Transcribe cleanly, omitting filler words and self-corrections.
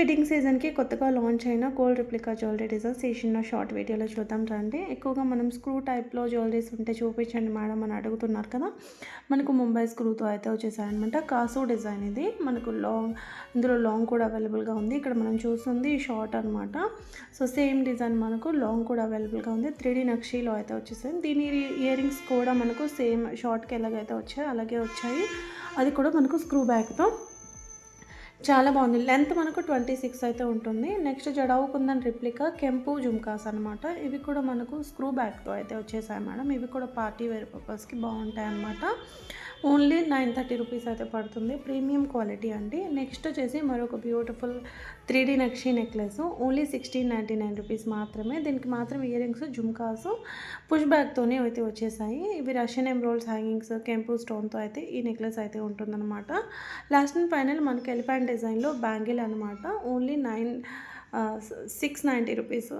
Wedding సీజన్కి కొత్తగా launch అయిన గోల్డ్ రిప్లికా జ్యువెలరీ డిజైన్స్ ఈ చిన్న షార్ట్ వీడియోలో చూద్దాం రండి. ఎక్కువగా మనం స్క్రూ టైప్లో జ్యువెలరీస్ ఉంటే చూపించండి మేడం అని అడుగుతున్నారు కదా. మనకు ముంబై స్క్రూతో అయితే వచ్చేసాయనమాట. కాసు డిజైన్ ఇది మనకు ఇందులో లాంగ్ కూడా అవైలబుల్గా ఉంది. ఇక్కడ మనం చూస్తుంది షార్ట్ అనమాట. సో సేమ్ డిజైన్ మనకు లాంగ్ కూడా అవైలబుల్గా ఉంది. 3D నక్షీలో అయితే వచ్చేసాయి. దీని ఇయర్ రింగ్స్ కూడా మనకు సేమ్ షార్ట్కి ఎలాగైతే వచ్చాయి అలాగే వచ్చాయి. అది కూడా మనకు స్క్రూ బ్యాక్తో చాలా బాగుంది. లెంత్ మనకు 26 అయితే ఉంటుంది. నెక్స్ట్ జడావు కుందన్ రిప్లికా కెంపు జుమ్కాస్ అనమాట. ఇవి కూడా మనకు స్క్రూ బ్యాక్తో అయితే వచ్చేసాయి మేడం. ఇవి కూడా పార్టీ వేర్ పర్పస్కి బాగుంటాయి అన్నమాట. ఓన్లీ 930 రూపీస్ అయితే పడుతుంది. ప్రీమియం క్వాలిటీ అండి. నెక్స్ట్ వచ్చేసి మరొక బ్యూటిఫుల్ 3D నక్షి నెక్లెస్ ఓన్లీ 1699 రూపీస్ మాత్రమే. దీనికి మాత్రం ఇయర్ రింగ్స్ జుమ్కాస్ పుష్ బ్యాక్తోనే అయితే వచ్చేసాయి. ఇవి రష్యన్ ఎంబ్రాయిడ్స్ హ్యాంగింగ్స్ కెంపు స్టోన్తో అయితే ఈ నెక్లెస్ అయితే ఉంటుందన్నమాట. లాస్ట్ అండ్ ఫైనల్ మనకి ఎలిఫెంట్ డిజైన్లో బ్యాంగిల్ అనమాట. Only 690 rupees.